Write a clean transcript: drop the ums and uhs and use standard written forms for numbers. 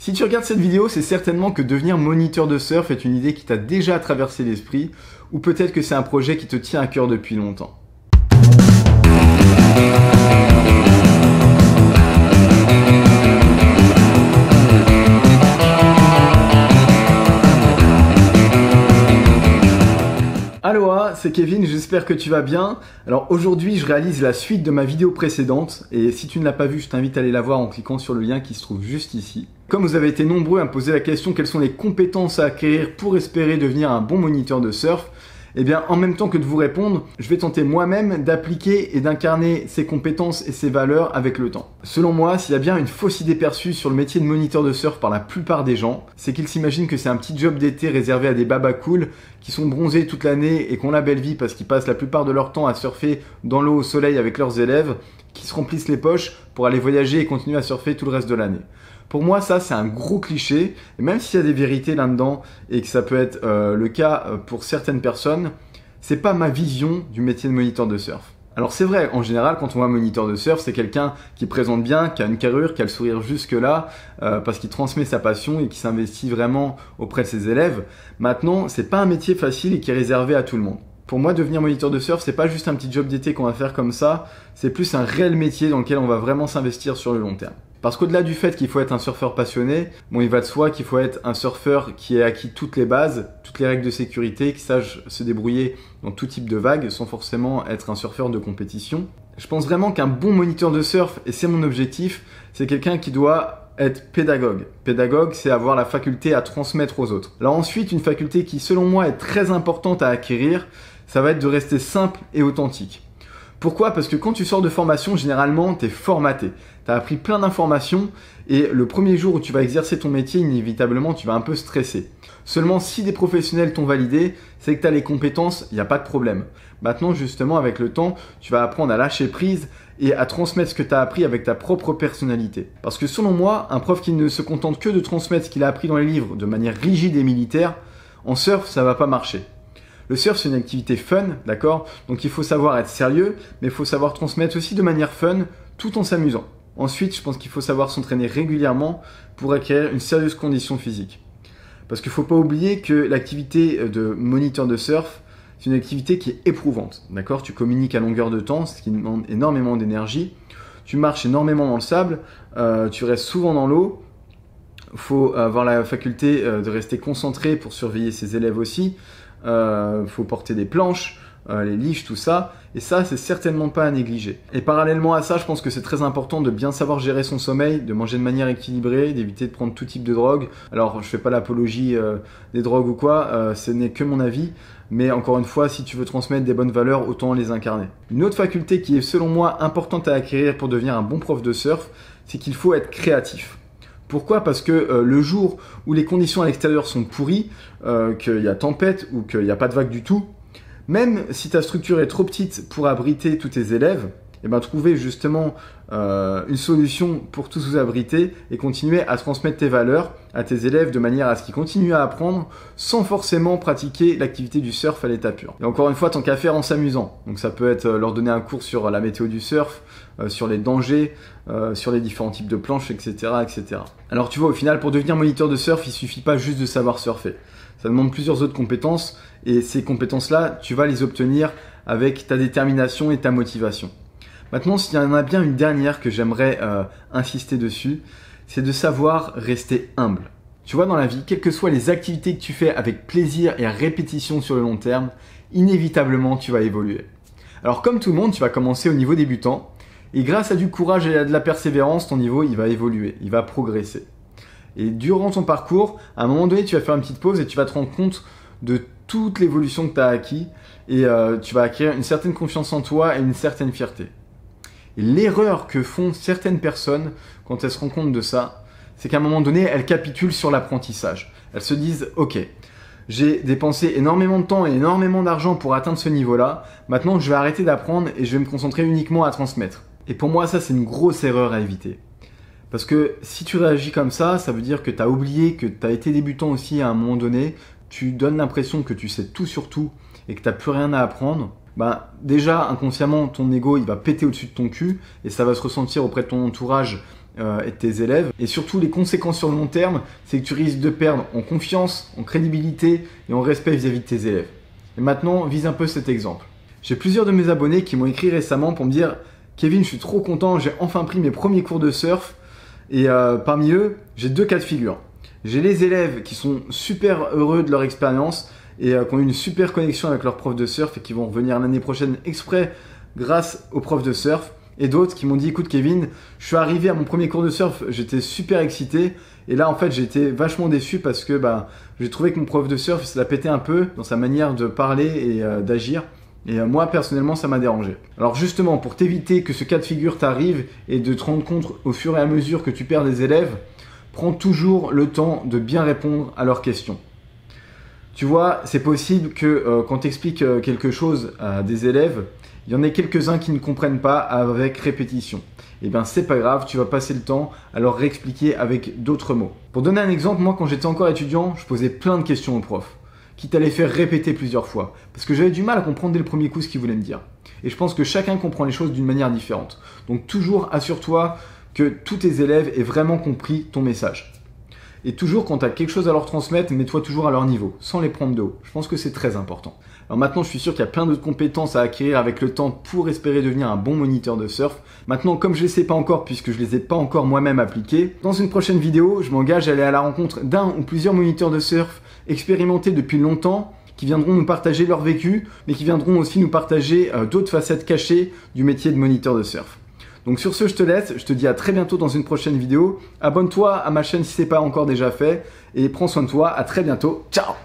Si tu regardes cette vidéo, c'est certainement que devenir moniteur de surf est une idée qui t'a déjà traversé l'esprit, ou peut-être que c'est un projet qui te tient à cœur depuis longtemps. Aloha, c'est Kevin, j'espère que tu vas bien. Alors aujourd'hui, je réalise la suite de ma vidéo précédente et si tu ne l'as pas vue, je t'invite à aller la voir en cliquant sur le lien qui se trouve juste ici. Comme vous avez été nombreux à me poser la question quelles sont les compétences à acquérir pour espérer devenir un bon moniteur de surf, eh bien en même temps que de vous répondre, je vais tenter moi-même d'appliquer et d'incarner ces compétences et ces valeurs avec le temps. Selon moi, s'il y a bien une fausse idée perçue sur le métier de moniteur de surf par la plupart des gens, c'est qu'ils s'imaginent que c'est un petit job d'été réservé à des babas cool qui sont bronzés toute l'année et qui ont la belle vie parce qu'ils passent la plupart de leur temps à surfer dans l'eau au soleil avec leurs élèves, qui se remplissent les poches pour aller voyager et continuer à surfer tout le reste de l'année. Pour moi, ça, c'est un gros cliché, et même s'il y a des vérités là-dedans, et que ça peut être le cas pour certaines personnes, c'est pas ma vision du métier de moniteur de surf. Alors c'est vrai, en général, quand on voit moniteur de surf, c'est quelqu'un qui présente bien, qui a une carrure, qui a le sourire jusque-là, parce qu'il transmet sa passion et qui s'investit vraiment auprès de ses élèves. Maintenant, c'est pas un métier facile et qui est réservé à tout le monde. Pour moi, devenir moniteur de surf, c'est pas juste un petit job d'été qu'on va faire comme ça, c'est plus un réel métier dans lequel on va vraiment s'investir sur le long terme. Parce qu'au-delà du fait qu'il faut être un surfeur passionné, bon, il va de soi qu'il faut être un surfeur qui ait acquis toutes les bases, toutes les règles de sécurité, qui sache se débrouiller dans tout type de vagues sans forcément être un surfeur de compétition. Je pense vraiment qu'un bon moniteur de surf, et c'est mon objectif, c'est quelqu'un qui doit être pédagogue. Pédagogue, c'est avoir la faculté à transmettre aux autres. Alors ensuite, une faculté qui, selon moi, est très importante à acquérir, ça va être de rester simple et authentique. Pourquoi? Parce que quand tu sors de formation, généralement, tu es formaté. Tu as appris plein d'informations et le premier jour où tu vas exercer ton métier, inévitablement, tu vas un peu stresser. Seulement, si des professionnels t'ont validé, c'est que tu as les compétences, il n'y a pas de problème. Maintenant, justement, avec le temps, tu vas apprendre à lâcher prise et à transmettre ce que tu as appris avec ta propre personnalité. Parce que selon moi, un prof qui ne se contente que de transmettre ce qu'il a appris dans les livres de manière rigide et militaire, en surf, ça va pas marcher. Le surf, c'est une activité fun, d'accord? Donc il faut savoir être sérieux, mais il faut savoir transmettre aussi de manière fun, tout en s'amusant. Ensuite, je pense qu'il faut savoir s'entraîner régulièrement pour acquérir une sérieuse condition physique. Parce qu'il ne faut pas oublier que l'activité de moniteur de surf, c'est une activité qui est éprouvante, d'accord? Tu communiques à longueur de temps, ce qui demande énormément d'énergie. Tu marches énormément dans le sable, tu restes souvent dans l'eau. Il faut avoir la faculté de rester concentré pour surveiller ses élèves aussi. Faut porter des planches, les liches, tout ça. Et ça, c'est certainement pas à négliger. Et parallèlement à ça, je pense que c'est très important de bien savoir gérer son sommeil, de manger de manière équilibrée, d'éviter de prendre tout type de drogue. Alors, je fais pas l'apologie des drogues ou quoi, ce n'est que mon avis. Mais encore une fois, si tu veux transmettre des bonnes valeurs, autant les incarner. Une autre faculté qui est selon moi importante à acquérir pour devenir un bon prof de surf, c'est qu'il faut être créatif. Pourquoi? Parce que le jour où les conditions à l'extérieur sont pourries, qu'il y a tempête ou qu'il n'y a pas de vague du tout, même si ta structure est trop petite pour abriter tous tes élèves, et ben trouver justement une solution pour tous vous abriter et continuer à transmettre tes valeurs à tes élèves de manière à ce qu'ils continuent à apprendre sans forcément pratiquer l'activité du surf à l'état pur. Et encore une fois, tant qu'à faire en s'amusant. Donc ça peut être leur donner un cours sur la météo du surf, sur les dangers, sur les différents types de planches, etc., etc. Alors tu vois, au final, pour devenir moniteur de surf, il suffit pas juste de savoir surfer. Ça demande plusieurs autres compétences et ces compétences-là, tu vas les obtenir avec ta détermination et ta motivation. Maintenant, s'il y en a bien une dernière que j'aimerais insister dessus, c'est de savoir rester humble. Tu vois, dans la vie, quelles que soient les activités que tu fais avec plaisir et à répétition sur le long terme, inévitablement, tu vas évoluer. Alors comme tout le monde, tu vas commencer au niveau débutant et grâce à du courage et à de la persévérance, ton niveau, il va évoluer, il va progresser. Et durant ton parcours, à un moment donné, tu vas faire une petite pause et tu vas te rendre compte de toute l'évolution que tu as acquis et tu vas acquérir une certaine confiance en toi et une certaine fierté. Et l'erreur que font certaines personnes quand elles se rendent compte de ça, c'est qu'à un moment donné, elles capitulent sur l'apprentissage. Elles se disent « Ok, j'ai dépensé énormément de temps et énormément d'argent pour atteindre ce niveau-là, maintenant je vais arrêter d'apprendre et je vais me concentrer uniquement à transmettre. » Et pour moi, ça c'est une grosse erreur à éviter. Parce que si tu réagis comme ça veut dire que tu as oublié que tu as été débutant aussi à un moment donné, tu donnes l'impression que tu sais tout sur tout et que tu n'as plus rien à apprendre. Déjà inconsciemment ton ego il va péter au-dessus de ton cul et ça va se ressentir auprès de ton entourage et de tes élèves. Et surtout, les conséquences sur le long terme, c'est que tu risques de perdre en confiance, en crédibilité et en respect vis-à-vis de tes élèves. Et maintenant, vise un peu cet exemple. J'ai plusieurs de mes abonnés qui m'ont écrit récemment pour me dire « Kevin, je suis trop content, j'ai enfin pris mes premiers cours de surf. » Et parmi eux, j'ai deux cas de figure. J'ai les élèves qui sont super heureux de leur expérience et qui ont une super connexion avec leur prof de surf et qui vont revenir l'année prochaine exprès grâce au prof de surf. Et d'autres qui m'ont dit « Écoute Kevin, je suis arrivé à mon premier cours de surf, j'étais super excité. Et là en fait j'ai été vachement déçu parce que j'ai trouvé que mon prof de surf ça l'a pété un peu dans sa manière de parler et d'agir. Et moi personnellement ça m'a dérangé. » Alors justement pour t'éviter que ce cas de figure t'arrive et de te rendre compte au fur et à mesure que tu perds des élèves, prends toujours le temps de bien répondre à leurs questions. Tu vois, c'est possible que quand tu expliques quelque chose à des élèves, il y en ait quelques-uns qui ne comprennent pas avec répétition. Et bien c'est pas grave, tu vas passer le temps à leur réexpliquer avec d'autres mots. Pour donner un exemple, moi quand j'étais encore étudiant, je posais plein de questions au prof, quitte à les faire répéter plusieurs fois, parce que j'avais du mal à comprendre dès le premier coup ce qu'il voulait me dire. Et je pense que chacun comprend les choses d'une manière différente. Donc toujours assure-toi que tous tes élèves aient vraiment compris ton message. Et toujours quand tu as quelque chose à leur transmettre, mets-toi toujours à leur niveau, sans les prendre de haut. Je pense que c'est très important. Alors maintenant, je suis sûr qu'il y a plein d'autres compétences à acquérir avec le temps pour espérer devenir un bon moniteur de surf. Maintenant, comme je ne les sais pas encore, puisque je ne les ai pas encore moi-même appliqués, dans une prochaine vidéo, je m'engage à aller à la rencontre d'un ou plusieurs moniteurs de surf expérimentés depuis longtemps, qui viendront nous partager leur vécu, mais qui viendront aussi nous partager d'autres facettes cachées du métier de moniteur de surf. Donc sur ce, je te laisse, je te dis à très bientôt dans une prochaine vidéo. Abonne-toi à ma chaîne si ce n'est pas encore déjà fait et prends soin de toi, à très bientôt, ciao!